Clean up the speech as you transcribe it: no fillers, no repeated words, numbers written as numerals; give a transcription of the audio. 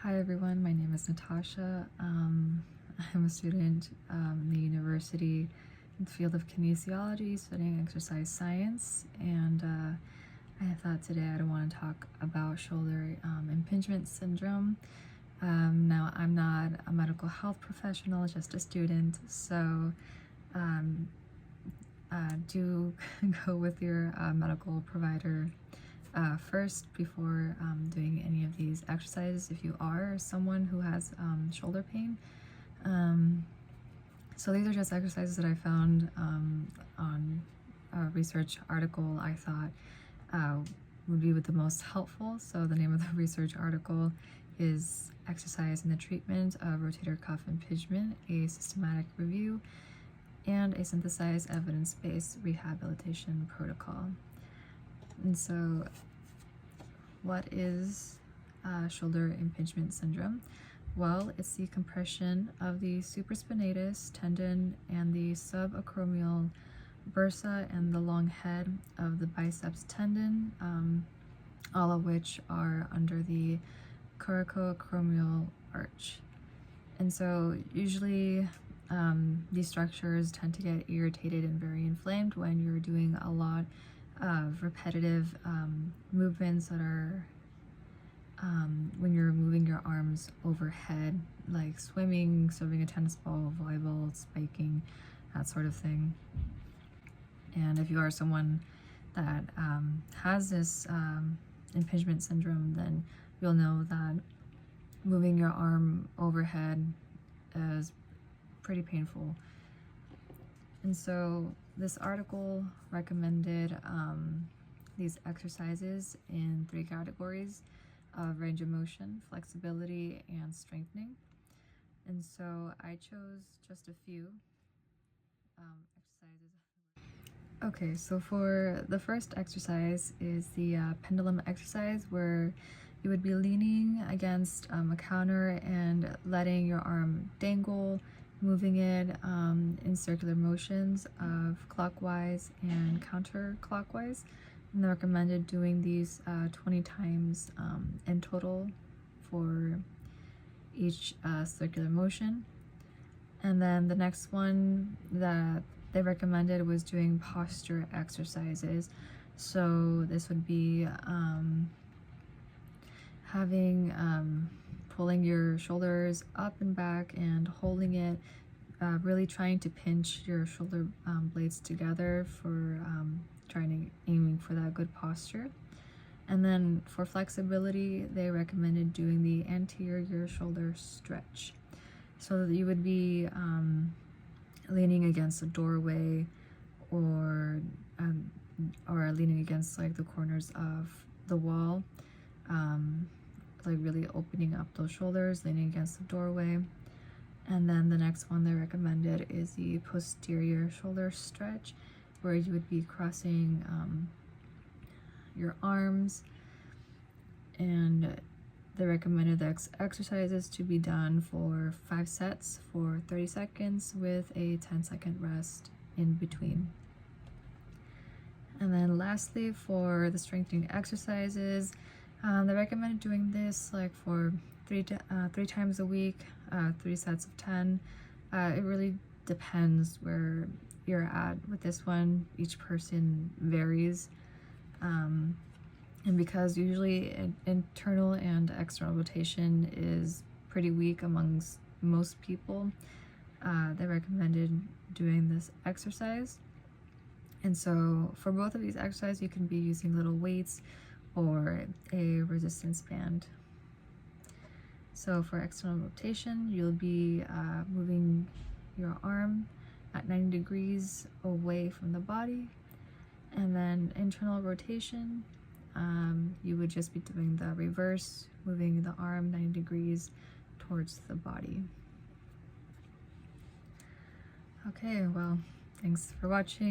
Hi everyone, my name is Natasha. I'm a student in the university in the field of kinesiology, studying exercise science, and I thought today I'd want to talk about shoulder impingement syndrome. Now, I'm not a medical health professional, just a student, so do go with your medical provider first before doing any of these exercises if you are someone who has shoulder pain. So these are just exercises that I found on a research article I thought would be the most helpful. So the name of the research article is Exercise in the Treatment of Rotator Cuff Impingement, a Systematic Review and a Synthesized Evidence-Based Rehabilitation Protocol. And so what is shoulder impingement syndrome? Well, it's the compression of the supraspinatus tendon and the subacromial bursa and the long head of the biceps tendon, all of which are under the coracoacromial arch. And so usually these structures tend to get irritated and very inflamed when you're doing a lot of repetitive movements that are when you're moving your arms overhead, like swimming, serving a tennis ball, volleyball, spiking, that sort of thing. And if you are someone that has this impingement syndrome, then you'll know that moving your arm overhead is pretty painful. And so this article recommended these exercises in 3 categories of range of motion, flexibility, and strengthening. And so I chose just a few exercises. Okay, so for the first exercise is the pendulum exercise, where you would be leaning against a counter and letting your arm dangle, moving it in circular motions of clockwise and counterclockwise. And they're recommended doing these 20 times in total for each circular motion. And then the next one that they recommended was doing posture exercises. So this would be pulling your shoulders up and back and holding it, really trying to pinch your shoulder blades together for aiming for that good posture. And then for flexibility, they recommended doing the anterior shoulder stretch. So that you would be leaning against a doorway or leaning against like the corners of the wall, like really opening up those shoulders, leaning against the doorway. And then the next one they recommended is the posterior shoulder stretch, where you would be crossing your arms, and they recommended the exercises to be done for 5 sets for 30 seconds with a 10-second rest in between. And then lastly, for the strengthening exercises, they recommended doing this like for 3 times a week, 3 sets of 10. It really depends where you're at with this one. Each person varies. And because usually internal and external rotation is pretty weak amongst most people, they recommended doing this exercise. And so for both of these exercises, you can be using little weights or a resistance band. So for external rotation, you'll be moving your arm at 90 degrees away from the body. And then internal rotation, you would just be doing the reverse, moving the arm 90 degrees towards the body. Okay, well, thanks for watching.